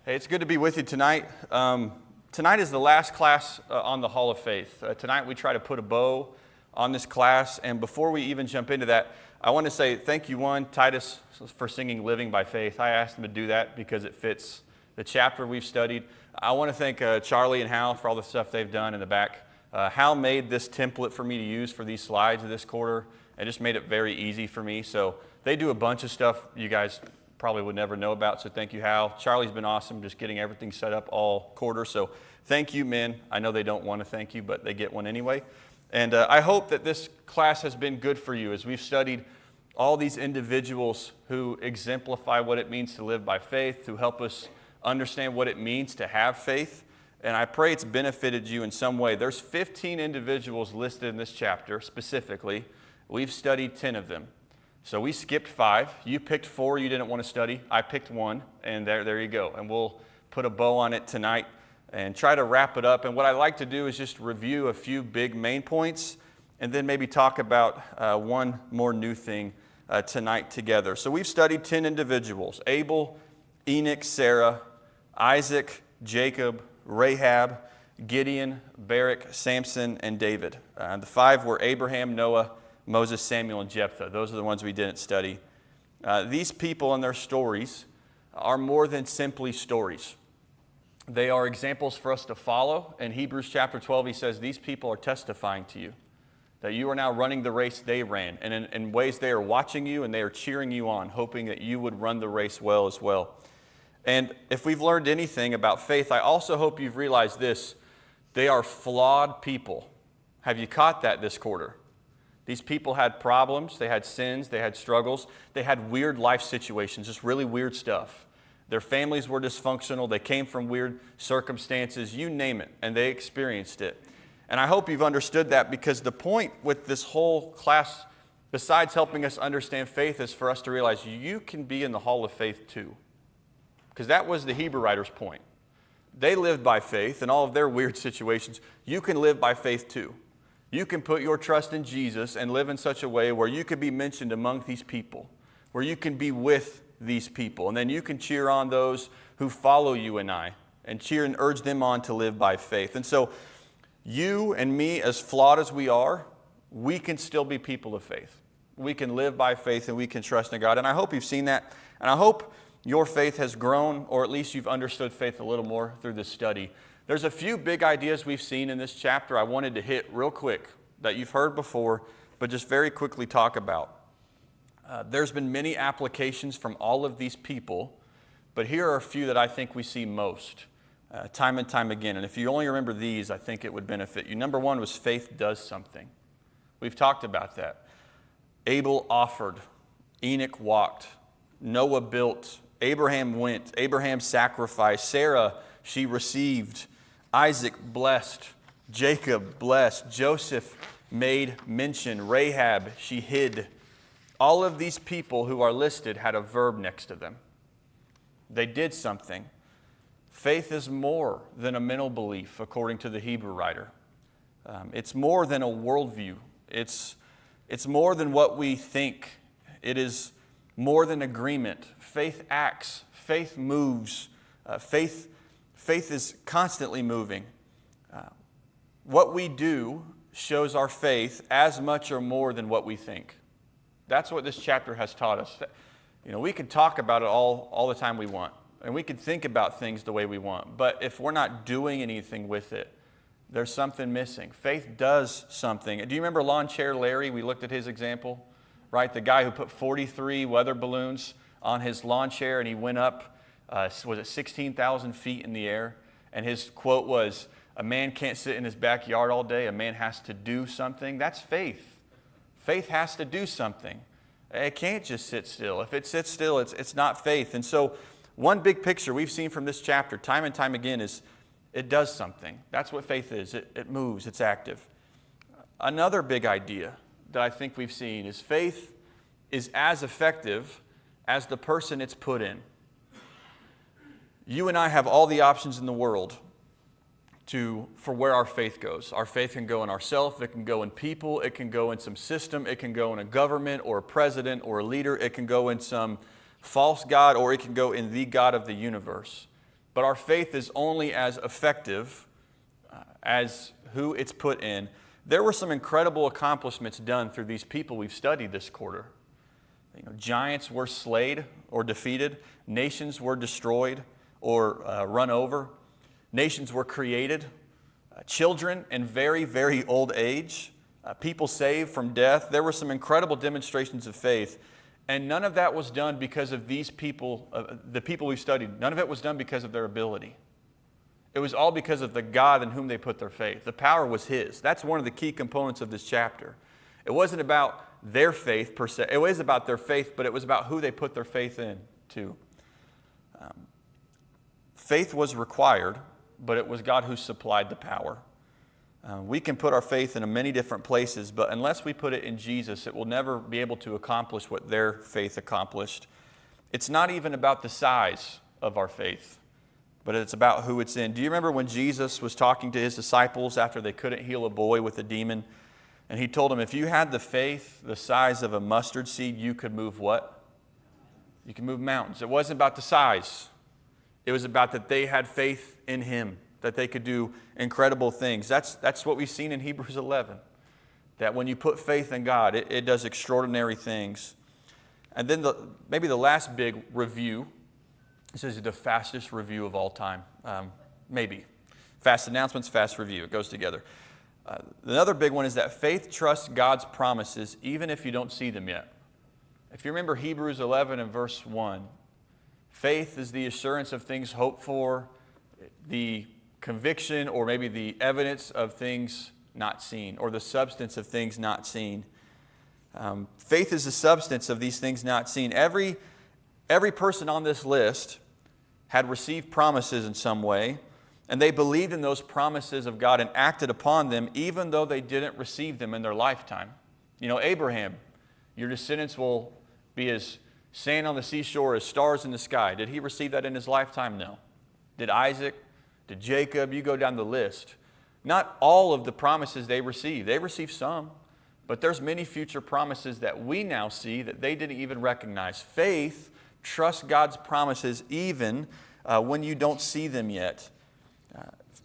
Hey, it's good to be with you tonight. Tonight is the last class on the Hall of Faith. Tonight we try to put a bow on this class, and before we even jump into that, I want to say thank you, Titus, for singing Living by Faith. I asked him to do that because it fits the chapter we've studied. I want to thank Charlie and Hal for all the stuff they've done in the back. Hal made this template for me to use for these slides of this quarter. It just made it very easy for me. So they do a bunch of stuff you guys probably would never know about, so thank you, Hal. Charlie's been awesome just getting everything set up all quarter, so thank you, men. I know they don't want to thank you, but they get one anyway. And I hope that this class has been good for you as we've studied all these individuals who exemplify what it means to live by faith, who help us understand what it means to have faith. And I pray it's benefited you in some way. There's 15 individuals listed in this chapter specifically. We've studied 10 of them. So we skipped 5. You picked 4 you didn't want to study. I picked 1, and there you go. And we'll put a bow on it tonight and try to wrap it up. And what I like to do is just review a few big main points and then maybe talk about one more new thing tonight together. So we've studied 10 individuals: Abel, Enoch, Sarah, Isaac, Jacob, Rahab, Gideon, Barak, Samson, and David. The 5 were Abraham, Noah, Moses, Samuel, and Jephthah. Those are the ones we didn't study. These people and their stories are more than simply stories. They are examples for us to follow. In Hebrews chapter 12, he says, these people are testifying to you that you are now running the race they ran. And in ways they are watching you and they are cheering you on, hoping that you would run the race well as well. And if we've learned anything about faith, I also hope you've realized this: they are flawed people. Have you caught that this quarter? These people had problems, they had sins, they had struggles, they had weird life situations, just really weird stuff. Their families were dysfunctional, they came from weird circumstances, you name it, and they experienced it. And I hope you've understood that, because the point with this whole class, besides helping us understand faith, is for us to realize you can be in the Hall of Faith too. Because that was the Hebrew writer's point. They lived by faith in all of their weird situations. You can live by faith too. You can put your trust in Jesus and live in such a way where you can be mentioned among these people, where you can be with these people. And then you can cheer on those who follow you and I, and cheer and urge them on to live by faith. And so you and me, as flawed as we are, we can still be people of faith. We can live by faith and we can trust in God. And I hope you've seen that. And I hope your faith has grown, or at least you've understood faith a little more through this study. There's a few big ideas we've seen in this chapter I wanted to hit real quick that you've heard before, but just very quickly talk about. There's been many applications from all of these people, but here are a few that I think we see most, time and time again. And if you only remember these, I think it would benefit you. Number 1 was faith does something. We've talked about that. Abel offered, Enoch walked, Noah built, Abraham went, Abraham sacrificed, Sarah, she received, Isaac blessed, Jacob blessed, Joseph made mention, Rahab, she hid. All of these people who are listed had a verb next to them. They did something. Faith is more than a mental belief, according to the Hebrew writer. It's more than a worldview. It's more than what we think. It is more than agreement. Faith acts. Faith moves. Faith is constantly moving. What we do shows our faith as much or more than what we think. That's what this chapter has taught us. We can talk about it all the time we want, and we can think about things the way we want, but if we're not doing anything with it, there's something missing. Faith does something. Do you remember Lawn Chair Larry? We looked at his example, right? The guy who put 43 weather balloons on his lawn chair, and he went up, was it 16,000 feet in the air? And his quote was, "A man can't sit in his backyard all day. A man has to do something." That's faith. Faith has to do something. It can't just sit still. If it sits still, it's not faith. And so one big picture we've seen from this chapter time and time again is it does something. That's what faith is. It moves. It's active. Another big idea that I think we've seen is faith is as effective as the person it's put in. You and I have all the options in the world for where our faith goes. Our faith can go in ourselves, it can go in people, it can go in some system, it can go in a government or a president or a leader, it can go in some false god, or it can go in the God of the universe. but our faith is only as effective as who it's put in. There were some incredible accomplishments done through these people we've studied this quarter. Giants were slayed or defeated. Nations were destroyed or run over. Nations were created. Children in very, very old age. People saved from death. There were some incredible demonstrations of faith. And none of that was done because of these people, the people we studied. None of it was done because of their ability. It was all because of the God in whom they put their faith. The power was His. That's one of the key components of this chapter. It wasn't about their faith per se. It was about their faith, but it was about who they put their faith in too. Faith was required, but it was God who supplied the power. We can put our faith in many different places, but unless we put it in Jesus, it will never be able to accomplish what their faith accomplished. It's not even about the size of our faith, but it's about who it's in. Do you remember when Jesus was talking to His disciples after they couldn't heal a boy with a demon? And He told them, if you had the faith the size of a mustard seed, you could move what? You can move mountains. It wasn't about the size. It was about that they had faith in Him, that they could do incredible things. That's what we've seen in Hebrews 11, that when you put faith in God, it does extraordinary things. And then maybe the last big review, this is the fastest review of all time, maybe. Fast announcements, fast review, it goes together. Another big one is that faith trusts God's promises even if you don't see them yet. If you remember Hebrews 11 and verse 1, faith is the assurance of things hoped for, the conviction or maybe the evidence of things not seen, or the substance of things not seen. Faith is the substance of these things not seen. Every person on this list had received promises in some way, and they believed in those promises of God and acted upon them even though they didn't receive them in their lifetime. Abraham, your descendants will be as sand on the seashore, as stars in the sky. Did he receive that in his lifetime? No. Did Isaac? Did Jacob? You go down the list. Not all of the promises they received. They received some, but there's many future promises that we now see that they didn't even recognize. Faith trusts God's promises even when you don't see them yet.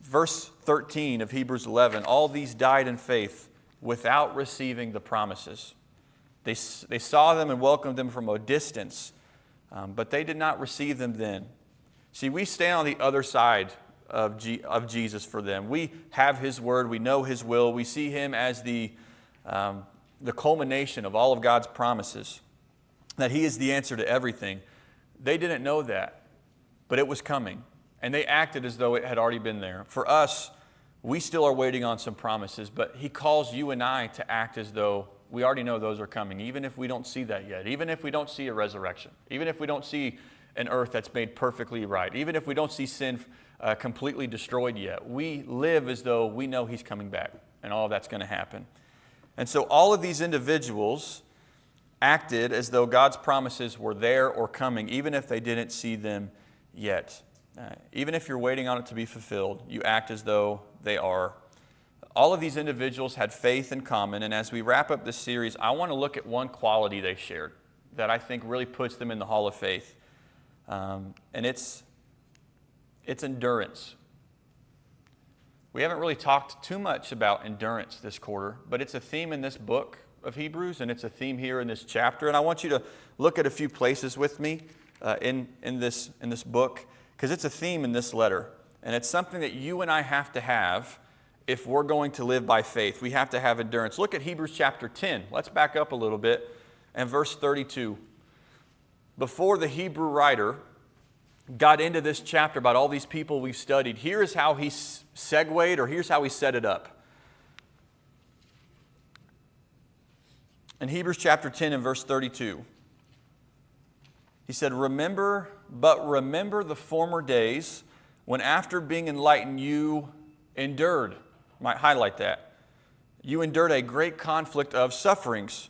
Verse 13 of Hebrews 11, all these died in faith without receiving the promises. They saw them and welcomed them from a distance, but they did not receive them then. See, we stand on the other side of Jesus for them. We have His word. We know His will. We see Him as the culmination of all of God's promises, that He is the answer to everything. They didn't know that, but it was coming, and they acted as though it had already been there. For us, we still are waiting on some promises, but He calls you and I to act as though we already know those are coming, even if we don't see that yet, even if we don't see a resurrection, even if we don't see an earth that's made perfectly right, even if we don't see sin completely destroyed yet. We live as though we know He's coming back, and all of that's going to happen. And so all of these individuals acted as though God's promises were there or coming, even if they didn't see them yet. Even if you're waiting on it to be fulfilled, you act as though they are. All of these individuals had faith in common, and as we wrap up this series, I want to look at one quality they shared that I think really puts them in the Hall of Faith. And it's endurance. We haven't really talked too much about endurance this quarter, but it's a theme in this book of Hebrews, and it's a theme here in this chapter. And I want you to look at a few places with me in this book, because it's a theme in this letter. And it's something that you and I have to have if we're going to live by faith. We have to have endurance. Look at Hebrews chapter 10. Let's back up a little bit. And verse 32. Before the Hebrew writer got into this chapter about all these people we've studied, here is how he segued, or here's how he set it up. In Hebrews chapter 10 and verse 32, he said, remember the former days when after being enlightened you endured. Might highlight that. You endured a great conflict of sufferings,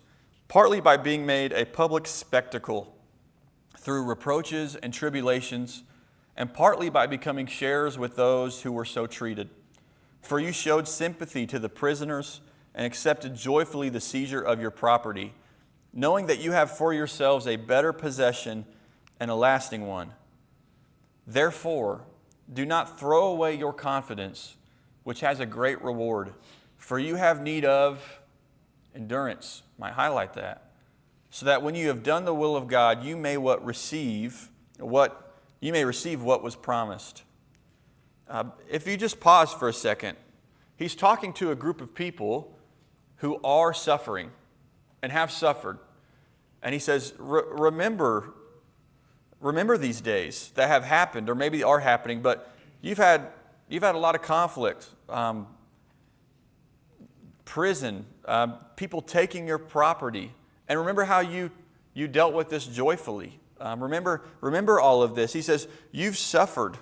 partly by being made a public spectacle through reproaches and tribulations, and partly by becoming sharers with those who were so treated. For you showed sympathy to the prisoners and accepted joyfully the seizure of your property, knowing that you have for yourselves a better possession and a lasting one. Therefore, Do not throw away your confidence, which has a great reward. For you have need of endurance. Might highlight that. So that when you have done the will of God, you may receive what was promised. If you just pause for a second, he's talking to a group of people who are suffering and have suffered. And he says, remember these days that have happened, or maybe are happening, but you've had a lot of conflict, prison, people taking your property. And remember how you dealt with this joyfully. Remember all of this. He says, you've suffered.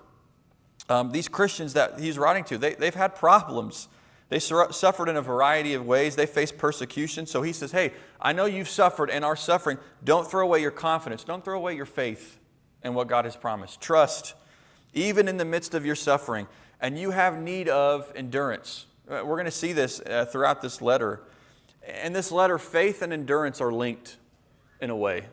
These Christians that he's writing to, they've had problems. They suffered in a variety of ways. They faced persecution. So he says, hey, I know you've suffered and are suffering. Don't throw away your confidence. Don't throw away your faith in what God has promised. Trust, even in the midst of your suffering. And you have need of endurance. We're going to see this throughout this letter. In this letter, faith and endurance are linked in a way.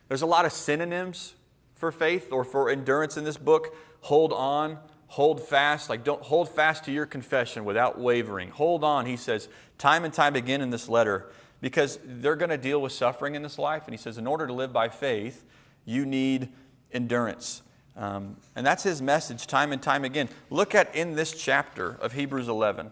There's a lot of synonyms for faith or for endurance in this book. Hold on, hold fast. Like, don't hold fast to your confession without wavering. Hold on, he says, time and time again in this letter, because they're going to deal with suffering in this life. And he says, in order to live by faith, you need endurance. And that's his message time and time again. Look at in this chapter of Hebrews 11.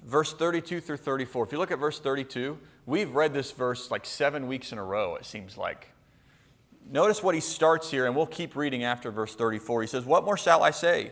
Verse 32 through 34. If you look at verse 32, we've read this verse like 7 weeks in a row, it seems like. Notice what he starts here, and we'll keep reading after verse 34. He says, what more shall I say?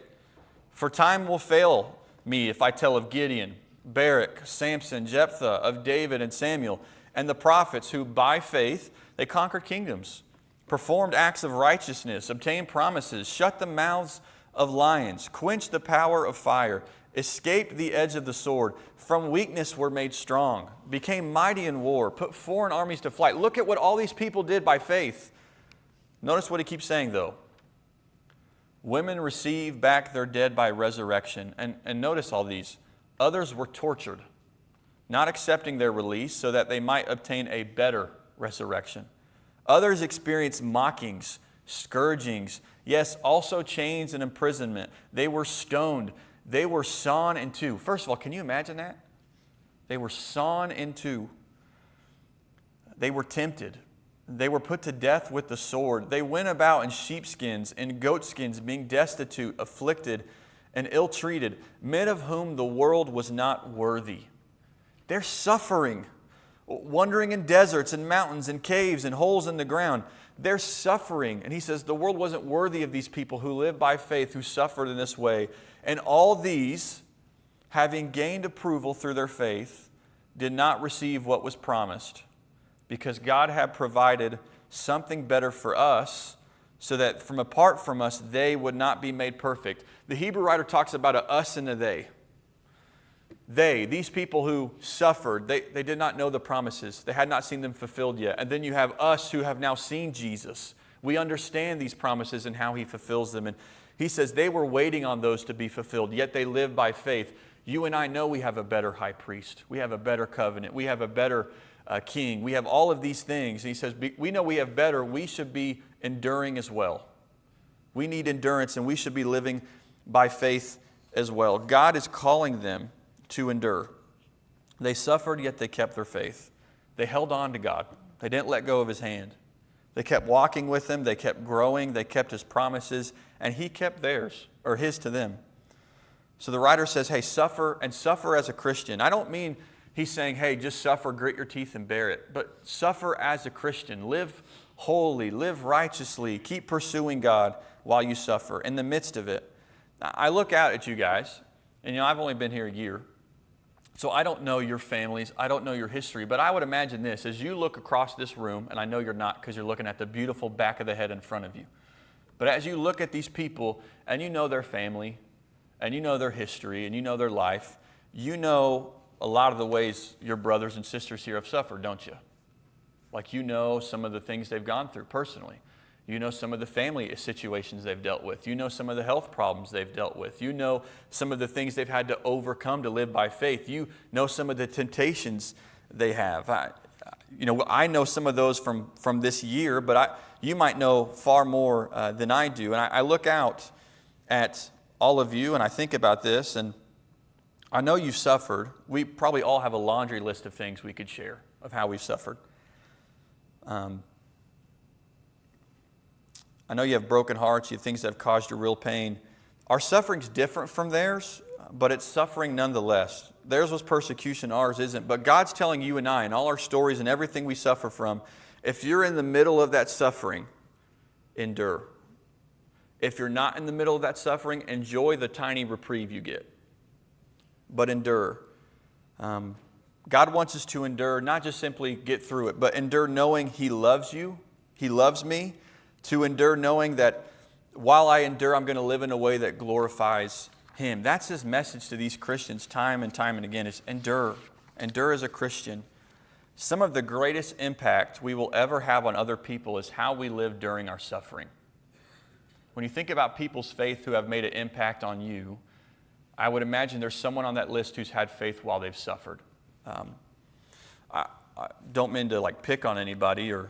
For time will fail me if I tell of Gideon, Barak, Samson, Jephthah, of David and Samuel, and the prophets who by faith they conquered kingdoms, performed acts of righteousness, obtained promises, shut the mouths of lions, quenched the power of fire, escaped the edge of the sword, from weakness were made strong, became mighty in war, put foreign armies to flight. Look at what all these people did by faith. Notice what he keeps saying though. Women receive back their dead by resurrection. And notice all these. Others were tortured, not accepting their release so that they might obtain a better resurrection. Others experienced mockings, scourgings, yes, also chains and imprisonment. They were stoned. They were sawn in two. First of all, can you imagine that? They were sawn in two. They were tempted. They were put to death with the sword. They went about in sheepskins and goatskins, being destitute, afflicted, and ill-treated, men of whom the world was not worthy. They're suffering, wandering in deserts and mountains and caves and holes in the ground. They're suffering. And he says the world wasn't worthy of these people who lived by faith, who suffered in this way. And all these, having gained approval through their faith, did not receive what was promised, because God had provided something better for us, so that from apart from us, they would not be made perfect. The Hebrew writer talks about a us and a they. They, these people who suffered, they did not know the promises. They had not seen them fulfilled yet. And then you have us who have now seen Jesus. We understand these promises and how he fulfills them. And he says they were waiting on those to be fulfilled, yet they live by faith. You and I know we have a better high priest. We have a better covenant. We have a better king. We have all of these things. And he says, we know we have better. We should be enduring as well. We need endurance, and we should be living by faith as well. God is calling them to endure. They suffered, yet they kept their faith. They held on to God. They didn't let go of his hand. They kept walking with him. They kept growing. They kept his promises, and he kept theirs, or his to them. So the writer says, hey, suffer, and suffer as a Christian. I don't mean he's saying, hey, just suffer, grit your teeth and bear it. But suffer as a Christian. Live holy, live righteously. Keep pursuing God while you suffer in the midst of it. Now, I look out at you guys, and I've only been here a year. So I don't know your families, I don't know your history, but I would imagine this, as you look across this room, and I know you're not because you're looking at the beautiful back of the head in front of you, but as you look at these people, and you know their family, and you know their history, and you know their life, you know a lot of the ways your brothers and sisters here have suffered, don't you? Like, you know some of the things they've gone through personally. You know some of the family situations they've dealt with. You know some of the health problems they've dealt with. You know some of the things they've had to overcome to live by faith. You know some of the temptations they have. I know some of those from this year, but you might know far more than I do. And I look out at all of you and I think about this, and I know you've suffered. We probably all have a laundry list of things we could share of how we've suffered. I know you have broken hearts, you have things that have caused you real pain. Our suffering's different from theirs, but it's suffering nonetheless. Theirs was persecution, ours isn't. But God's telling you and I, and all our stories and everything we suffer from, if you're in the middle of that suffering, endure. If you're not in the middle of that suffering, enjoy the tiny reprieve you get. But endure. God wants us to endure, not just simply get through it, but endure knowing He loves you, He loves me, to endure knowing that while I endure, I'm going to live in a way that glorifies Him. That's His message to these Christians time and time and again, is endure. Endure as a Christian. Some of the greatest impact we will ever have on other people is how we live during our suffering. When you think about people's faith who have made an impact on you, I would imagine there's someone on that list who's had faith while they've suffered. I don't mean to pick on anybody or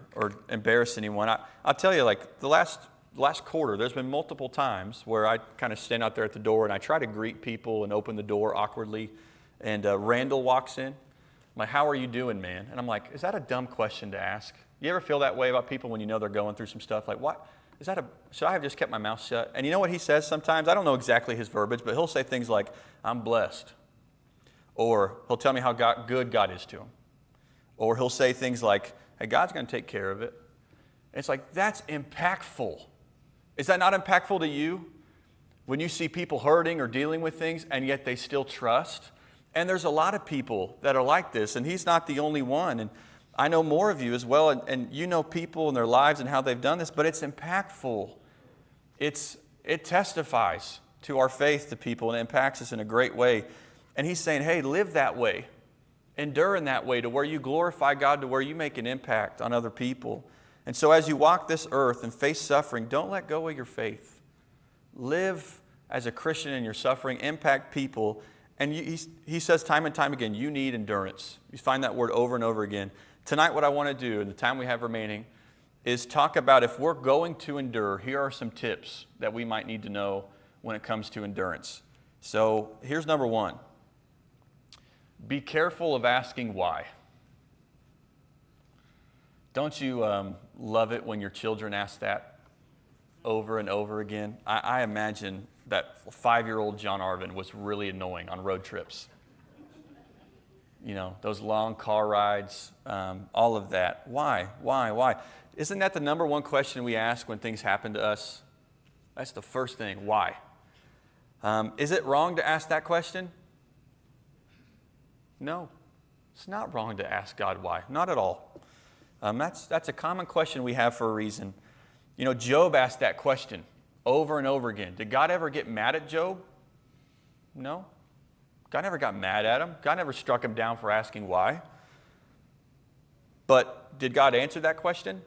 embarrass anyone. I'll tell you, the last quarter, there's been multiple times where I kind of stand out there at the door and I try to greet people and open the door awkwardly. And Randall walks in. I'm like, "How are you doing, man?" And I'm like, is that a dumb question to ask? You ever feel that way about people when you know they're going through some stuff? Like, what? Should I have just kept my mouth shut? And you know what he says sometimes? I don't know exactly his verbiage, but he'll say things like, "I'm blessed." Or he'll tell me how good God is to him. Or he'll say things like, "Hey, God's going to take care of it." And it's like, that's impactful. Is that not impactful to you? When you see people hurting or dealing with things and yet they still trust? And there's a lot of people that are like this, and he's not the only one. And I know more of you as well, and you know people and their lives and how they've done this, but it's impactful. It testifies to our faith to people and impacts us in a great way. And he's saying, hey, live that way. Endure in that way to where you glorify God, to where you make an impact on other people. And so as you walk this earth and face suffering, don't let go of your faith. Live as a Christian in your suffering, impact people. And he says time and time again, you need endurance. You find that word over and over again. Tonight what I want to do in the time we have remaining is talk about if we're going to endure, here are some tips that we might need to know when it comes to endurance. So here's number one. Be careful of asking why. Don't you love it when your children ask that over and over again? I imagine that 5-year-old John Arvin was really annoying on road trips. You know, those long car rides, all of that. Why? Isn't that the number one question we ask when things happen to us? That's the first thing, why? Is it wrong to ask that question? No, it's not wrong to ask God why, not at all. That's a common question we have for a reason. You know, Job asked that question over and over again. Did God ever get mad at Job? No. God never got mad at him. God never struck him down for asking why. But did God answer that question?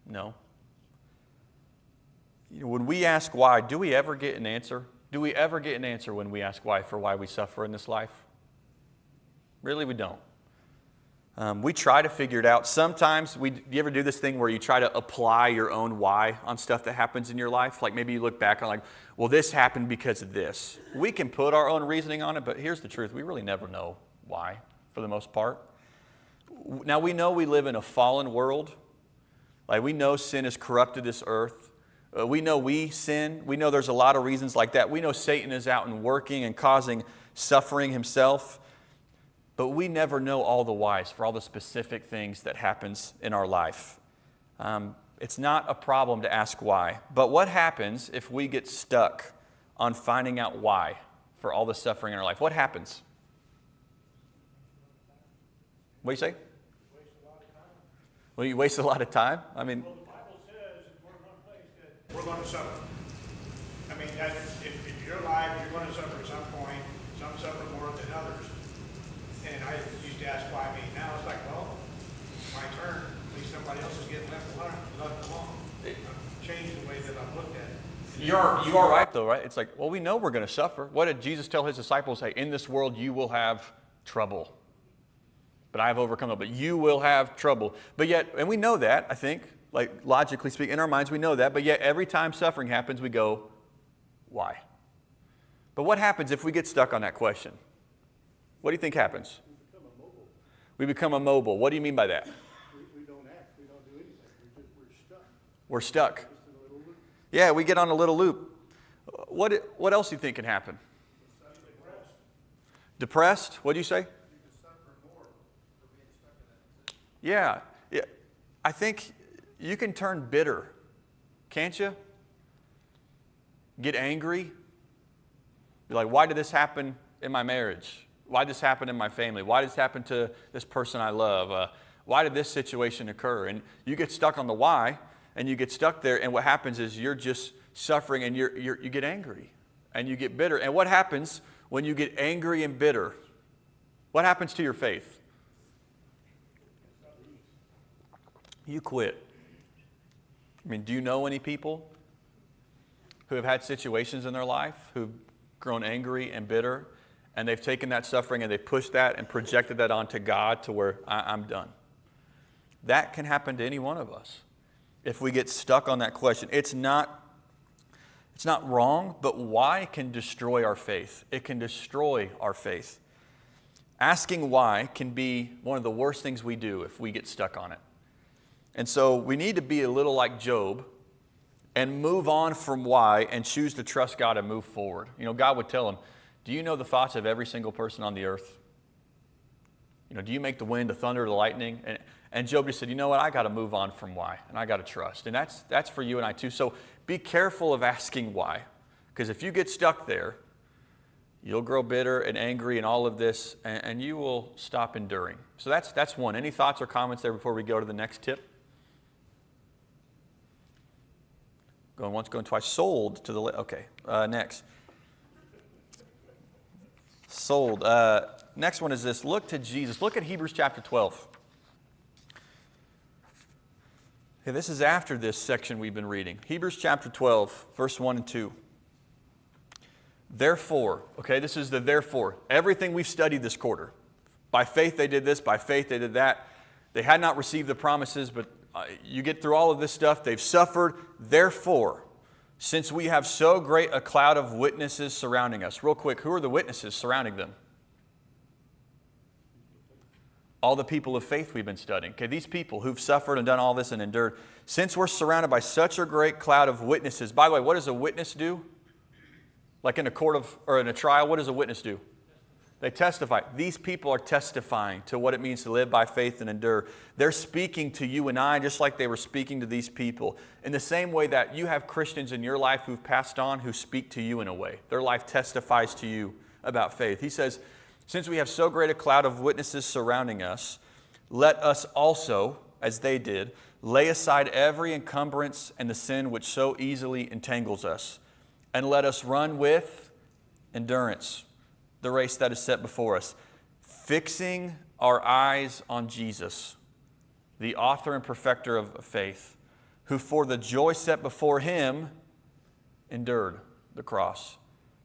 No. You know, when we ask why, do we ever get an answer? Do we ever get an answer when we ask why for why we suffer in this life? Really, we don't. We try to figure it out. Sometimes, do you ever do this thing where you try to apply your own why on stuff that happens in your life? Like maybe you look back on well, this happened because of this. We can put our own reasoning on it, but here's the truth. We really never know why, for the most part. Now, we know we live in a fallen world. We know sin has corrupted this earth. We know we sin. We know there's a lot of reasons like that. We know Satan is out and working and causing suffering himself. But we never know all the whys for all the specific things that happens in our life. It's not a problem to ask why. But what happens if we get stuck on finding out why for all the suffering in our life? What happens? What do you say? Waste a lot of time. Well, you waste a lot of time? Well, the Bible says in more than one place that we're going to suffer. I mean, if you're alive, you're going to suffer at some point. Some suffer more than others. And I used to ask why me. Now it's like, well, my turn. At least somebody else is getting left alone. Change the way that I've looked at it. You are right, though, right? It's like, well, we know we're going to suffer. What did Jesus tell his disciples? Say, in this world you will have trouble. but I have overcome it. But you will have trouble. But yet, and we know that, I think, like logically speaking, in our minds we know that, but yet every time suffering happens, we go, why? But what happens if we get stuck on that question? What do you think happens? We become immobile. What do you mean by that? We don't act. We don't do anything. We're stuck. We're stuck. Yeah, we get on a little loop. What else do you think can happen? Depressed? What do you say? Yeah. I think you can turn bitter, can't you? Get angry. Be like, why did this happen in my marriage? Why did this happen in my family? Why did this happen to this person I love? Why did this situation occur? And you get stuck on the why, and you get stuck there, and what happens is you're just suffering, and you get angry, and you get bitter. And what happens when you get angry and bitter? What happens to your faith? You quit. I mean, do you know any people who have had situations in their life who've grown angry and bitter, and they've taken that suffering and they've pushed that and projected that onto God to where I'm done? That can happen to any one of us if we get stuck on that question. It's not wrong, but why can destroy our faith. It can destroy our faith. Asking why can be one of the worst things we do if we get stuck on it. And so we need to be a little like Job and move on from why and choose to trust God and move forward. You know, God would tell him, do you know the thoughts of every single person on the earth? You know, do you make the wind, the thunder, the lightning? And Job just said, you know what, I got to move on from why, and I got to trust. And that's for you and I too. So be careful of asking why, because if you get stuck there, you'll grow bitter and angry and all of this, and you will stop enduring. So that's one. Any thoughts or comments there before we go to the next tip? Going once, going twice. Sold to the okay. Next. Sold. Next one is this. Look to Jesus. Look at Hebrews chapter 12. Okay, this is after this section we've been reading. Hebrews chapter 12, verse 1 and 2. Therefore, okay, this is the therefore. Everything we've studied this quarter. By faith they did this, by faith they did that. They had not received the promises, but you get through all of this stuff. They've suffered. Therefore, since we have so great a cloud of witnesses surrounding us. Real quick, who are the witnesses surrounding them? All the people of faith we've been studying. Okay, these people who've suffered and done all this and endured. Since we're surrounded by such a great cloud of witnesses. By the way, what does a witness do? Like in a court of, or in a trial, what does a witness do? They testify. These people are testifying to what it means to live by faith and endure. They're speaking to you and I just like they were speaking to these people. In the same way that you have Christians in your life who've passed on who speak to you in a way. Their life testifies to you about faith. He says, since we have so great a cloud of witnesses surrounding us, let us also, as they did, lay aside every encumbrance and the sin which so easily entangles us, and let us run with endurance the race that is set before us, fixing our eyes on Jesus, the author and perfecter of faith, who for the joy set before him endured the cross,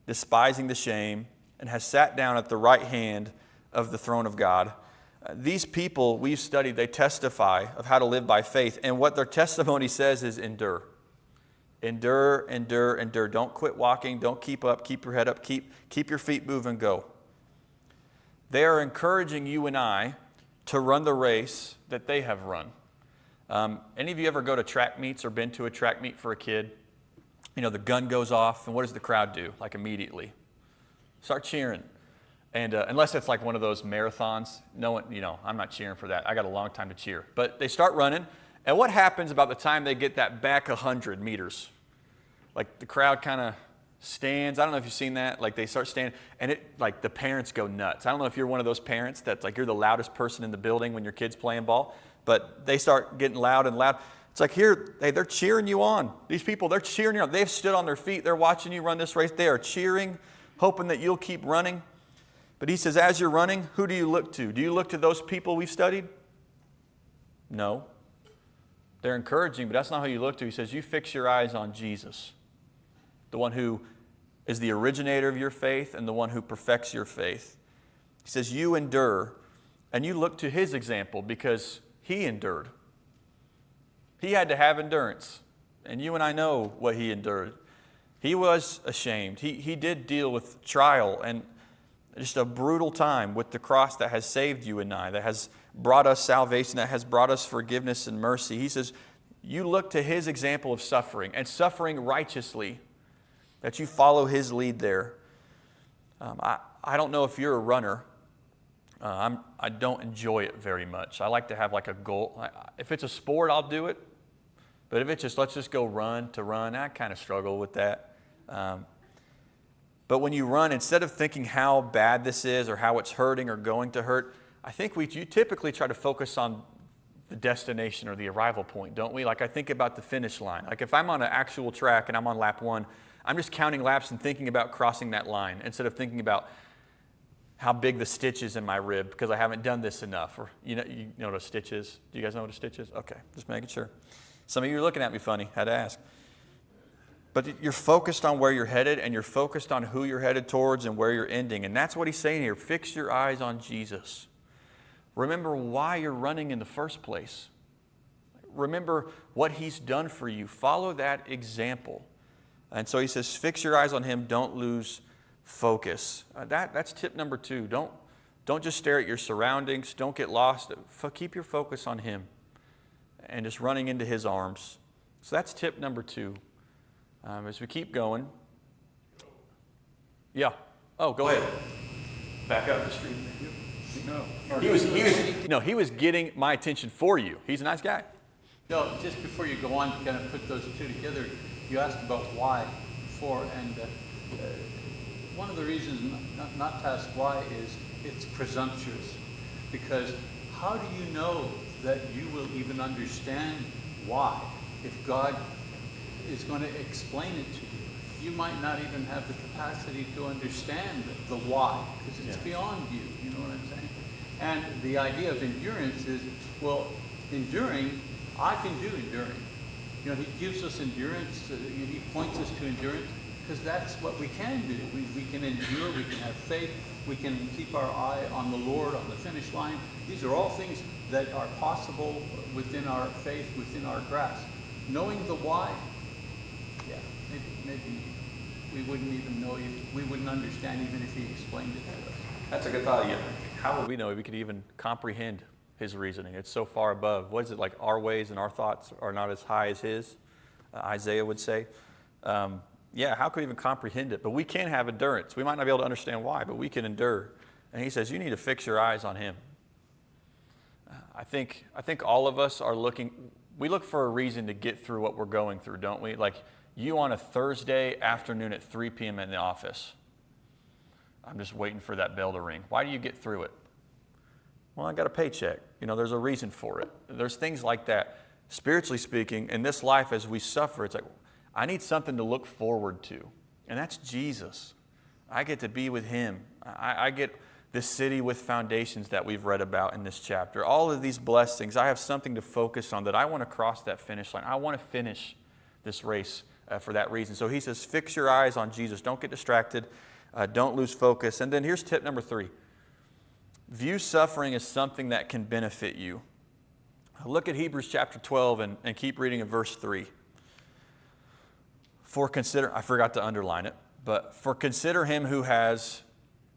despising the shame, and has sat down at the right hand of the throne of God. These people we've studied, they testify of how to live by faith, and what their testimony says is endure. Endure, endure, endure. Don't quit walking. Don't keep up. Keep your head up. Keep your feet moving. Go. They are encouraging you and I to run the race that they have run. Any of you ever go to track meets or been to a track meet for a kid? You know, the gun goes off, and what does the crowd do? Like immediately start cheering. And unless it's like one of those marathons, no one, you know, I'm not cheering for that. I got a long time to cheer. But they start running. And what happens about the time they get that back 100 meters? Like the crowd kind of stands. I don't know if you've seen that. Like they start standing, and it like the parents go nuts. I don't know if you're one of those parents that's like you're the loudest person in the building when your kid's playing ball, but they start getting loud and loud. It's like here, hey, they're cheering you on. These people, they're cheering you on. They've stood on their feet. They're watching you run this race. They are cheering, hoping that you'll keep running. But he says, as you're running, who do you look to? Do you look to those people we've studied? No. They're encouraging, but that's not who you look to. He says, you fix your eyes on Jesus, the one who is the originator of your faith and the one who perfects your faith. He says, you endure and you look to his example because he endured. He had to have endurance, and you and I know what he endured. He was ashamed. He did deal with trial and just a brutal time with the cross that has saved you and I, that has brought us salvation, that has brought us forgiveness and mercy. He says, you look to his example of suffering and suffering righteously, that you follow his lead there. I don't know if you're a runner. I don't enjoy it very much. I like to have like a goal. If it's a sport, I'll do it. But if it's just, let's just go run, I kind of struggle with that. But when you run, instead of thinking how bad this is or how it's hurting or going to hurt, I think you typically try to focus on the destination or the arrival point, don't we? Like I think about the finish line. Like if I'm on an actual track and I'm on lap 1, I'm just counting laps and thinking about crossing that line instead of thinking about how big the stitch is in my rib because I haven't done this enough. Or you know what a stitch is? Do you guys know what a stitch is? Okay, just making sure. Some of you are looking at me funny. Had to ask. But you're focused on where you're headed, and you're focused on who you're headed towards and where you're ending. And that's what he's saying here. Fix your eyes on Jesus. Remember why you're running in the first place. Remember what he's done for you. Follow that example. And so he says, fix your eyes on him. Don't lose focus. That's tip number 2. Don't just stare at your surroundings. Don't get lost. Keep your focus on him and just running into his arms. So that's tip number 2. As we keep going. Yeah. Oh, go ahead. Back up the street. No. He was getting my attention for you. He's a nice guy. No, just before you go on to kind of put those two together, you asked about why before, and one of the reasons not to ask why is it's presumptuous. Because how do you know that you will even understand why if God is going to explain it to you? You might not even have the capacity to understand the why, because it's beyond you, you know what I'm saying? And the idea of endurance is, well, enduring, I can do enduring. You know, he gives us endurance, he points us to endurance, because that's what we can do. We can endure, we can have faith, we can keep our eye on the Lord, on the finish line. These are all things that are possible within our faith, within our grasp. Knowing the why, maybe we wouldn't even know, we wouldn't understand even if he explained it to us. That's a good thought. Yeah. How would we know if we could even comprehend his reasoning? It's so far above. What is it, like our ways and our thoughts are not as high as his, Isaiah would say. How could we even comprehend it? But we can have endurance. We might not be able to understand why, but we can endure. And he says, you need to fix your eyes on him. I think all of us are we look for a reason to get through what we're going through, don't we? Like you on a Thursday afternoon at 3 p.m. in the office. I'm just waiting for that bell to ring. Why do you get through it? Well, I got a paycheck. There's a reason for it. There's things like that. Spiritually speaking, in this life as we suffer, it's like, I need something to look forward to. And that's Jesus. I get to be with him. I get this city with foundations that we've read about in this chapter. All of these blessings, I have something to focus on, that I want to cross that finish line. I want to finish this race for that reason. So he says, fix your eyes on Jesus. Don't get distracted. Don't lose focus. And then here's tip number 3. View suffering as something that can benefit you. Look at Hebrews chapter 12 and keep reading in verse 3. I forgot to underline it, but for consider him who has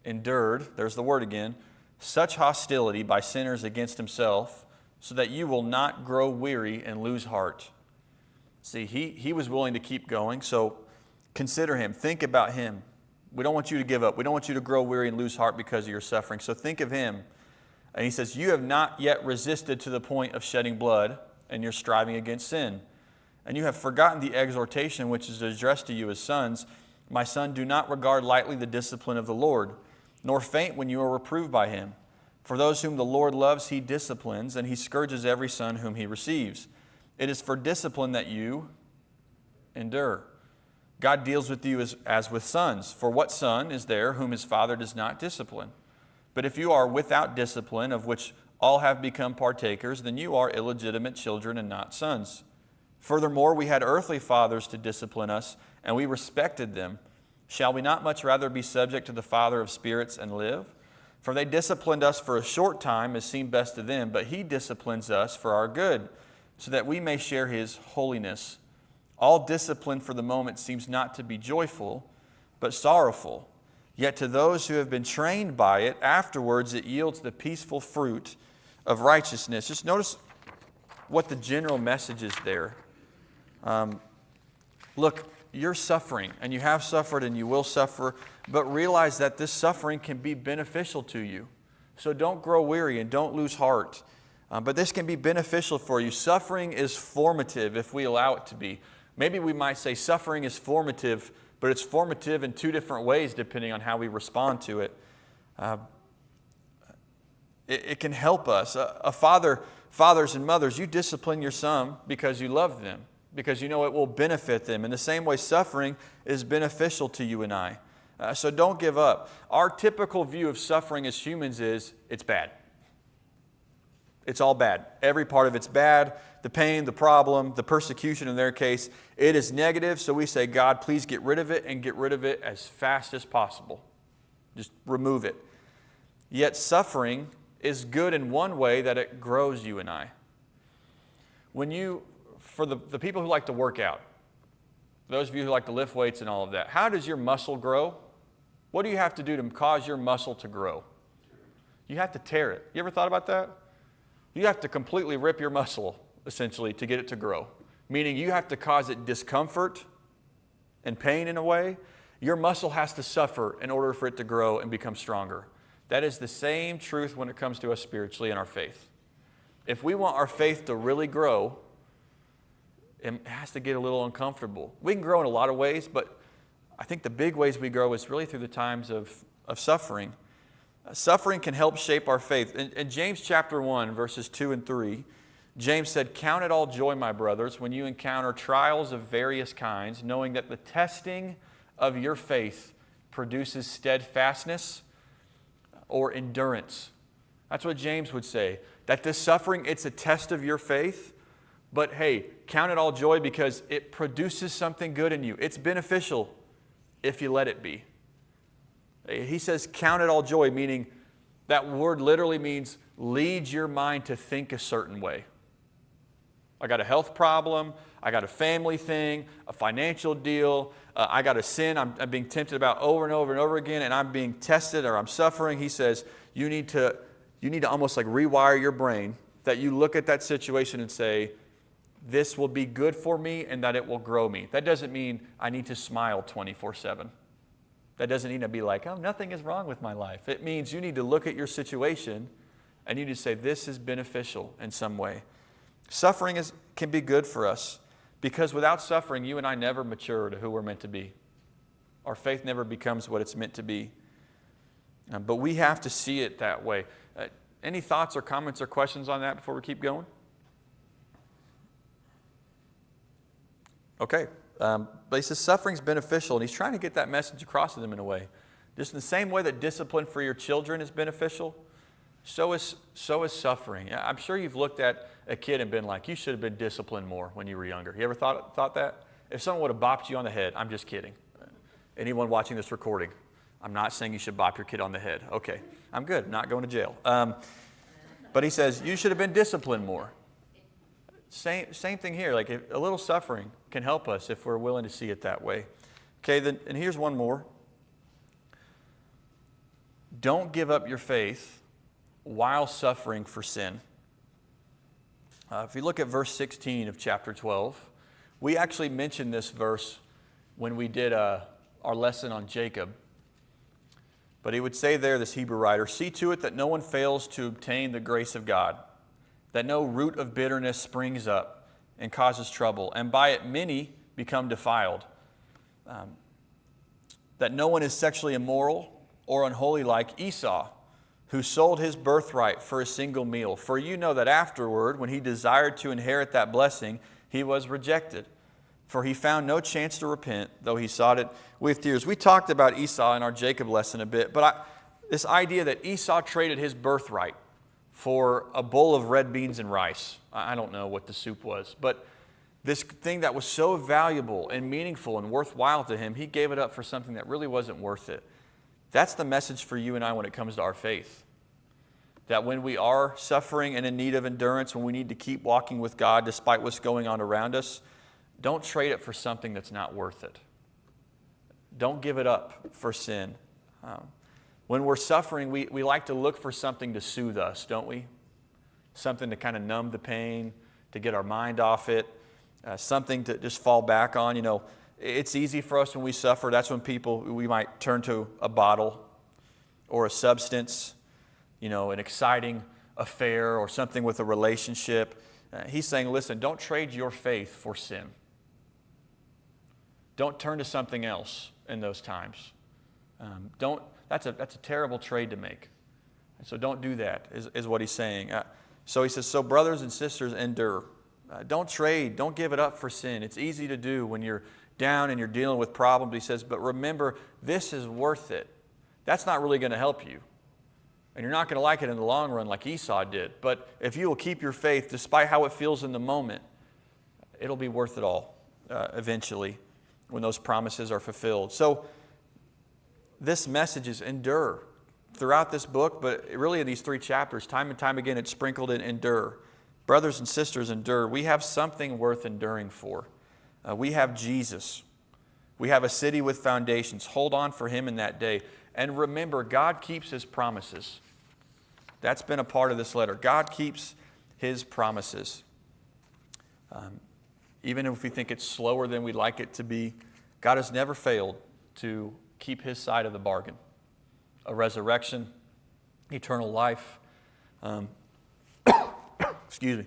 endured, there's the word again, such hostility by sinners against himself, so that you will not grow weary and lose heart. See, he was willing to keep going, so consider him. Think about him. We don't want you to give up. We don't want you to grow weary and lose heart because of your suffering. So think of him. And he says, you have not yet resisted to the point of shedding blood, and you're striving against sin. And you have forgotten the exhortation which is addressed to you as sons. My son, do not regard lightly the discipline of the Lord, nor faint when you are reproved by him. For those whom the Lord loves, he disciplines, and he scourges every son whom he receives. It is for discipline that you endure. God deals with you as with sons. For what son is there whom his father does not discipline? But if you are without discipline, of which all have become partakers, then you are illegitimate children and not sons. Furthermore, we had earthly fathers to discipline us, and we respected them. Shall we not much rather be subject to the Father of spirits and live? For they disciplined us for a short time as seemed best to them, but he disciplines us for our good, so that we may share his holiness. All discipline for the moment seems not to be joyful, but sorrowful. Yet to those who have been trained by it, afterwards it yields the peaceful fruit of righteousness. Just notice what the general message is there. Look, you're suffering, and you have suffered, and you will suffer, but realize that this suffering can be beneficial to you. So don't grow weary and don't lose heart. But this can be beneficial for you. Suffering is formative if we allow it to be. Maybe we might say suffering is formative, but it's formative in two different ways depending on how we respond to it. It can help us. Fathers and mothers, you discipline your son because you love them, because you know it will benefit them. In the same way, suffering is beneficial to you and I. So don't give up. Our typical view of suffering as humans is it's bad. It's all bad. Every part of it's bad. The pain, the problem, the persecution in their case, it is negative. So we say, God, please get rid of it, and get rid of it as fast as possible. Just remove it. Yet suffering is good in one way, that it grows you and I. For the people who like to work out, those of you who like to lift weights and all of that, how does your muscle grow? What do you have to do to cause your muscle to grow? You have to tear it. You ever thought about that? You have to completely rip your muscle, essentially, to get it to grow. Meaning you have to cause it discomfort and pain in a way. Your muscle has to suffer in order for it to grow and become stronger. That is the same truth when it comes to us spiritually in our faith. If we want our faith to really grow, it has to get a little uncomfortable. We can grow in a lot of ways, but I think the big ways we grow is really through the times of suffering. Suffering can help shape our faith. In James chapter 1, verses 2 and 3, James said, "Count it all joy, my brothers, when you encounter trials of various kinds, knowing that the testing of your faith produces steadfastness," or endurance. That's what James would say. That this suffering, it's a test of your faith. But hey, count it all joy because it produces something good in you. It's beneficial if you let it be. He says, count it all joy, meaning that word literally means lead your mind to think a certain way. I got a health problem. I got a family thing, a financial deal. I got a sin I'm being tempted about over and over and over again, and I'm being tested or I'm suffering. He says, you need to almost like rewire your brain, that you look at that situation and say, this will be good for me and that it will grow me. That doesn't mean I need to smile 24/7. That doesn't need to be like, oh, nothing is wrong with my life. It means you need to look at your situation and you need to say, this is beneficial in some way. Suffering can be good for us because without suffering, you and I never mature to who we're meant to be. Our faith never becomes what it's meant to be. But we have to see it that way. Any thoughts or comments or questions on that before we keep going? Okay. But he says suffering's beneficial, and he's trying to get that message across to them in a way. Just in the same way that discipline for your children is beneficial, so is suffering. I'm sure you've looked at a kid and been like, you should have been disciplined more when you were younger. You ever thought that? If someone would have bopped you on the head, I'm just kidding. Anyone watching this recording, I'm not saying you should bop your kid on the head. Okay, I'm good, I'm not going to jail. But he says, you should have been disciplined more. Same thing here, like a little suffering can help us if we're willing to see it that way. Okay, and here's one more. Don't give up your faith while suffering for sin. If you look at verse 16 of chapter 12, we actually mentioned this verse when we did our lesson on Jacob. But he would say there, this Hebrew writer, see to it that no one fails to obtain the grace of God, that no root of bitterness springs up and causes trouble, and by it many become defiled. That no one is sexually immoral or unholy like Esau, who sold his birthright for a single meal. For you know that afterward, when he desired to inherit that blessing, he was rejected. For he found no chance to repent, though he sought it with tears. We talked about Esau in our Jacob lesson a bit, but this idea that Esau traded his birthright for a bowl of red beans and rice. I don't know what the soup was, but this thing that was so valuable and meaningful and worthwhile to him, he gave it up for something that really wasn't worth it. That's the message for you and I when it comes to our faith. That when we are suffering and in need of endurance, when we need to keep walking with God despite what's going on around us, don't trade it for something that's not worth it. Don't give it up for sin. When we're suffering, we like to look for something to soothe us, don't we? Something to kind of numb the pain, to get our mind off it, something to just fall back on. You know, it's easy for us when we suffer. That's when we might turn to a bottle or a substance, you know, an exciting affair or something with a relationship. He's saying, listen, don't trade your faith for sin. Don't turn to something else in those times. That's a terrible trade to make. So don't do that, is what he's saying. So he says, so brothers and sisters, endure. Don't trade. Don't give it up for sin. It's easy to do when you're down and you're dealing with problems. He says, but remember, this is worth it. That's not really going to help you. And you're not going to like it in the long run like Esau did. But if you will keep your faith, despite how it feels in the moment, it'll be worth it all eventually when those promises are fulfilled. So this message is endure throughout this book, but really in these 3 chapters, time and time again, it's sprinkled in endure. Brothers and sisters, endure. We have something worth enduring for. We have Jesus. We have a city with foundations. Hold on for him in that day. And remember, God keeps his promises. That's been a part of this letter. God keeps his promises. Even if we think it's slower than we'd like it to be, God has never failed to keep his side of the bargain. A resurrection, eternal life. Excuse me.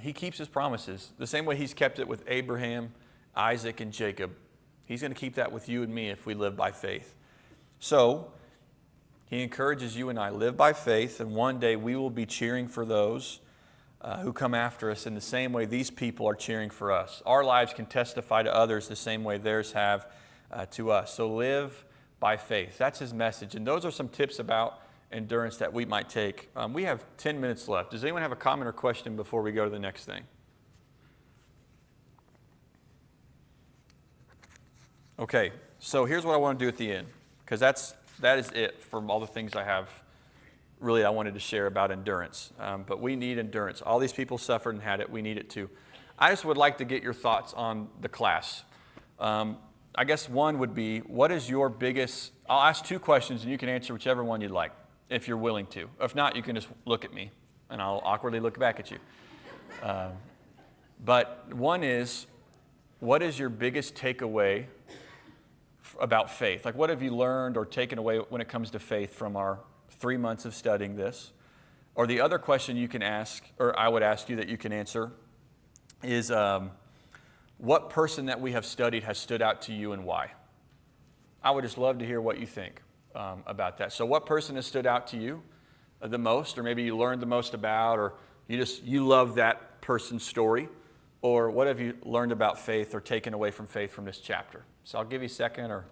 He keeps his promises the same way he's kept it with Abraham, Isaac, and Jacob. He's going to keep that with you and me if we live by faith. So, he encourages you and I, live by faith, and one day we will be cheering for those who come after us in the same way these people are cheering for us. Our lives can testify to others the same way theirs have to us. So live by faith. That's his message. And those are some tips about endurance that we might take. We have 10 minutes left. Does anyone have a comment or question before we go to the next thing? Okay, so here's what I want to do at the end, because that is it from all the things I wanted to share about endurance. But we need endurance. All these people suffered and had it. We need it too. I just would like to get your thoughts on the class. I guess one would be, what is your biggest... I'll ask 2 questions, and you can answer whichever one you'd like, if you're willing to. If not, you can just look at me, and I'll awkwardly look back at you. But one is, what is your biggest takeaway about faith? Like, what have you learned or taken away when it comes to faith from our 3 months of studying this? Or the other question you can ask, or I would ask you that you can answer, is what person that we have studied has stood out to you and why? I would just love to hear what you think about that. So what person has stood out to you the most, or maybe you learned the most about, or you love that person's story? Or what have you learned about faith or taken away from faith from this chapter? So I'll give you a second, or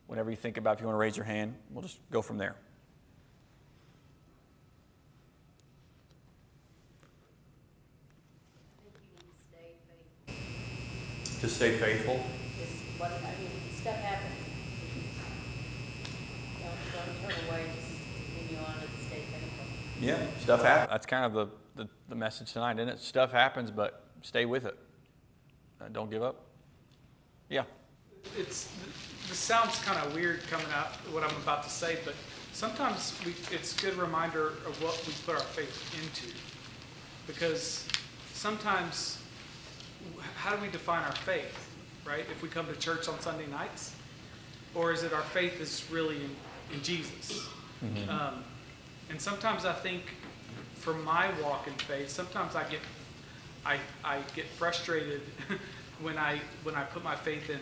whenever you think about it, if you want to raise your hand, we'll just go from there. To stay faithful? Stuff happens. Don't turn away, just continue on and stay faithful. Yeah, stuff happens. That's kind of the message tonight, isn't it? Stuff happens, but stay with it. Don't give up. Yeah. This sounds kind of weird coming out what I'm about to say, but sometimes it's a good reminder of what we put our faith into. Because sometimes, how do we define our faith, right? If we come to church on Sunday nights, or is it our faith is really in Jesus? Mm-hmm. And sometimes I think, for my walk in faith, sometimes I get frustrated when I put my faith in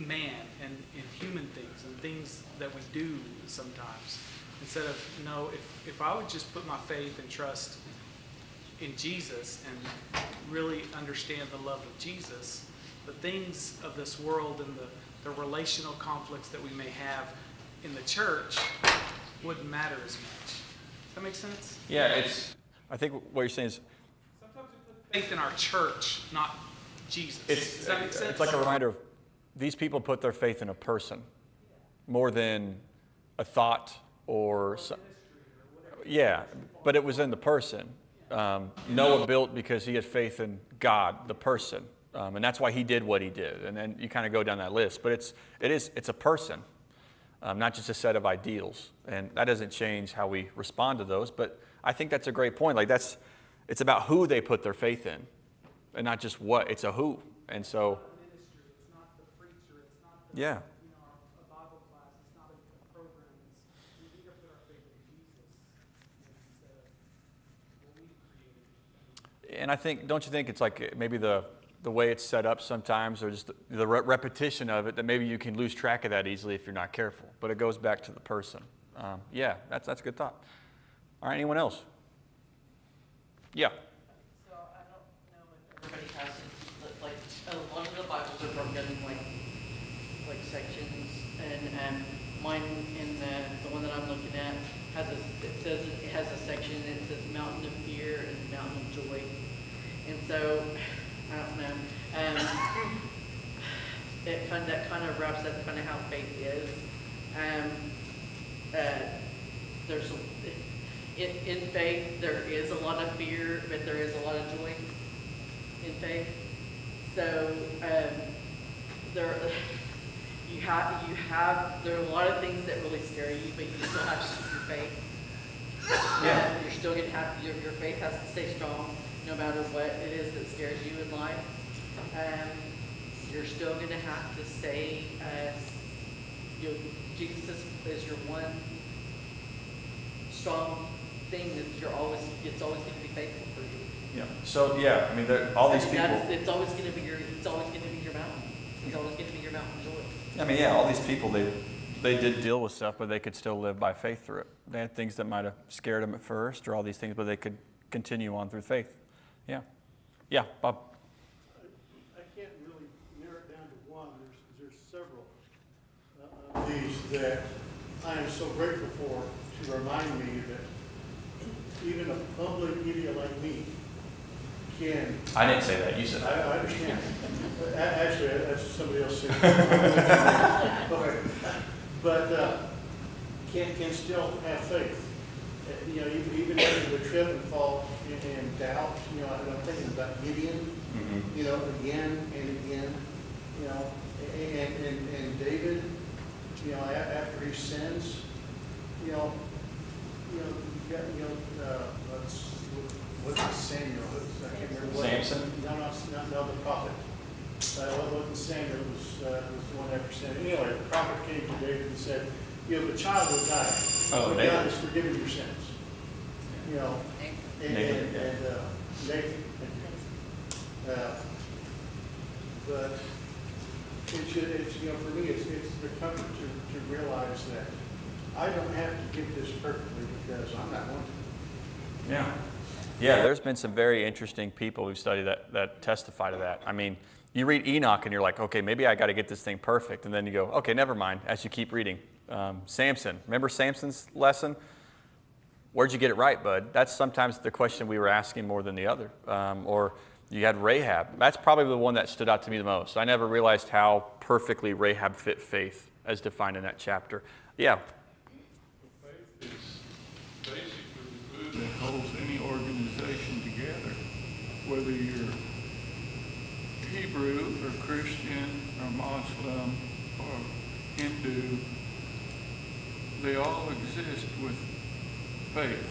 man and in human things and things that we do sometimes, instead of, no, if I would just put my faith and trust in Jesus and really understand the love of Jesus, the things of this world and the relational conflicts that we may have in the church wouldn't matter as much. Does that make sense? Yeah, I think what you're saying is, sometimes we put faith in our church, not Jesus. Does that make sense? It's like a reminder of, these people put their faith in a person. more than a thought or yeah, but it was in the person. Noah built because he had faith in God, the person, and that's why he did what he did. And then you kind of go down that list, but it's a person, not just a set of ideals, and that doesn't change how we respond to those. But I think that's a great point. Like it's about who they put their faith in, and not just what. It's a who, and so Ministry, it's not the preacher, it's not yeah. a Bible class, it's not a program, we need to put our faith in Jesus instead of what we created. And I think, don't you think it's like maybe the way it's set up sometimes, or just the repetition of it, that maybe you can lose track of that easily if you're not careful. But it goes back to the person. Yeah, that's a good thought. All right, anyone else? Yeah. So I don't know if everybody has it, like, a lot of the Bibles are broken in like sections, and mine in the one that I'm looking at it has a section that says mountain of fear and mountain of joy. And so, I don't know, that kind of wraps up kind of how faith is. There's in faith, there is a lot of fear, but there is a lot of joy in faith. So there are a lot of things that really scare you, but you still have to keep your faith. Yeah. You're still going to have your faith has to stay strong no matter what it is that scares you in life. You're still going to have to stay Jesus is your one strong thing that it's always going to be faithful for you. Yeah. So yeah, I mean, all these people. It's always going to be your mountain. It's always going to be your mountain joy. I mean, yeah, all these people, they did deal with stuff, but they could still live by faith through it. They had things that might have scared them at first, or all these things, but they could continue on through faith. Yeah. Yeah, Bob. I can't really narrow it down to one. There's several of these that I am so grateful for to remind me that even a public idiot like me can. I didn't say that. You said that. I understand. Actually, that's somebody else said. Okay. But can still have faith. Even if we trip and fall and doubt, I'm thinking about Gideon, again and again, and David, after he sins, what's Samuel? I can't remember what. Samson? No, the prophet. Wasn't Samuel was the one after sin. Anyway, the prophet came to David and said, the child will die. Oh, but Nathan. God has forgiven your sins. Nathan. Nathan. But it's for me, it's the comfort to realize that I don't have to get this perfectly because I'm not one to. Yeah. Yeah, there's been some very interesting people we've studied that testify to that. I mean, you read Enoch and you're like, okay, maybe I got to get this thing perfect. And then you go, okay, never mind, as you keep reading. Samson, remember Samson's lesson? Where'd you get it right, bud? That's sometimes the question we were asking more than the other. Or you had Rahab. That's probably the one that stood out to me the most. I never realized how perfectly Rahab fit faith as defined in that chapter. Yeah. Faith is basically the glue that holds any organization together, whether you're Hebrew or Christian or Muslim or Hindu. They all exist with faith.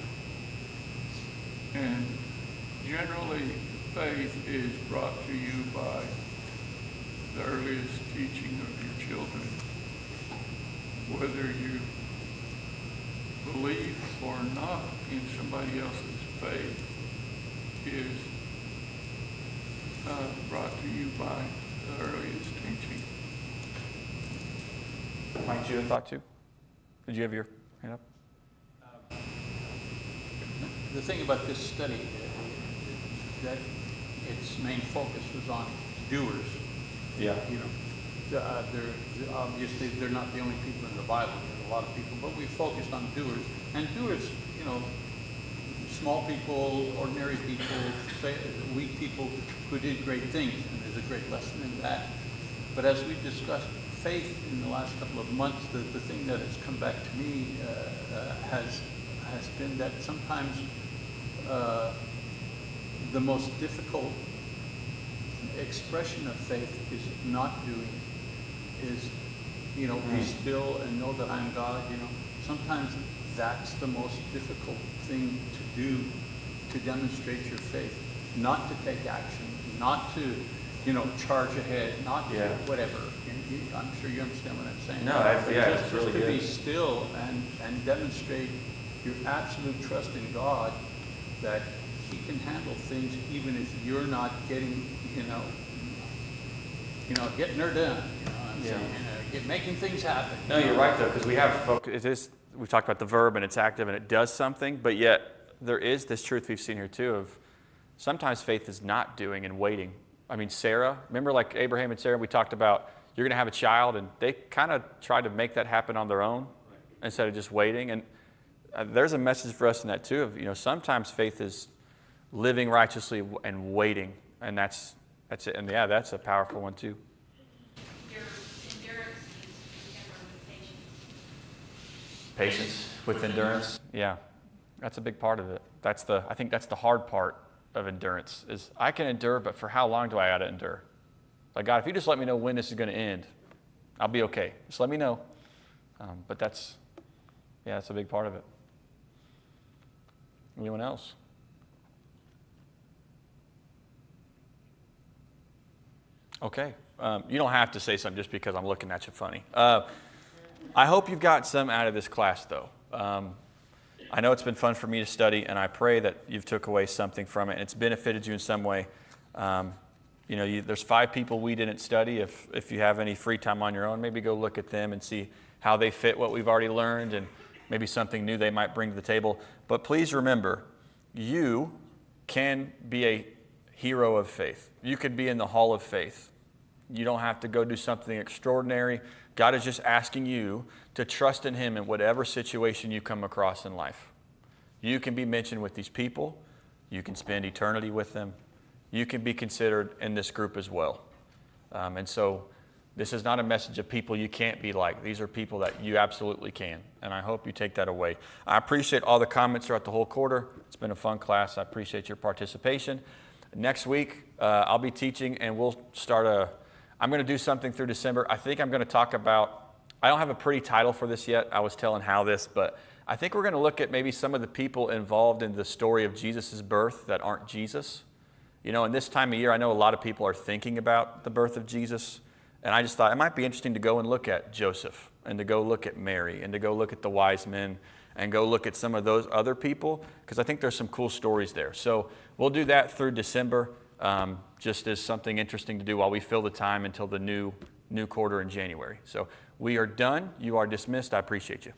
And generally, faith is brought to you by the earliest teaching of your children. Whether you believe or not in somebody else's faith is brought to you by the earliest teaching. Mike, did you have a thought too? Did you have your hand up? The thing about this study is that its main focus was on doers. Yeah. Obviously they're not the only people in the Bible. There's a lot of people, but we focused on doers. And doers, small people, ordinary people, weak people who did great things, and there's a great lesson in that. But as we discussed, faith in the last couple of months, the thing that has come back to me has been that sometimes the most difficult expression of faith is not doing, is, be still and know that I'm God, Sometimes that's the most difficult thing to do to demonstrate your faith. Not to take action, not to, charge ahead, not to whatever. I'm sure you understand what I'm saying. It's really just to good. be still and demonstrate your absolute trust in God that He can handle things even if you're not getting, getting her done. I'm saying, making things happen. No, you're right though, because we have focus. We've talked about the verb and it's active and it does something, but yet there is this truth we've seen here too of sometimes faith is not doing and waiting. I mean, Sarah, remember like Abraham and Sarah, we talked about you're going to have a child, and they kind of tried to make that happen on their own instead of just waiting. And there's a message for us in that too of, sometimes faith is living righteously and waiting, and that's it. And that's a powerful one too. Your endurance needs to be tempered with patience. Patience with endurance. Yeah, that's a big part of it. I think that's the hard part of endurance is I can endure, but for how long do I got to endure? Like, God, if you just let me know when this is going to end, I'll be okay. Just let me know. But that's a big part of it. Anyone else? Okay. You don't have to say something just because I'm looking at you funny. I hope you've got some out of this class, though. I know it's been fun for me to study, and I pray that you've took away something from it, and it's benefited you in some way. There's 5 people we didn't study. If you have any free time on your own, maybe go look at them and see how they fit what we've already learned and maybe something new they might bring to the table. But please remember, you can be a hero of faith. You could be in the hall of faith. You don't have to go do something extraordinary. God is just asking you to trust in Him in whatever situation you come across in life. You can be mentioned with these people. You can spend eternity with them. You can be considered in this group as well. And so this is not a message of people you can't be like. These are people that you absolutely can. And I hope you take that away. I appreciate all the comments throughout the whole quarter. It's been a fun class. I appreciate your participation. Next week, I'll be teaching, and we'll start I'm going to do something through December. I think I'm going to talk about, I don't have a pretty title for this yet. I was telling Hal this, but I think we're going to look at maybe some of the people involved in the story of Jesus' birth that aren't Jesus. In this time of year, I know a lot of people are thinking about the birth of Jesus, and I just thought it might be interesting to go and look at Joseph, and to go look at Mary, and to go look at the wise men, and go look at some of those other people, because I think there's some cool stories there. So we'll do that through December, just as something interesting to do while we fill the time until the new quarter in January. So we are done. You are dismissed. I appreciate you.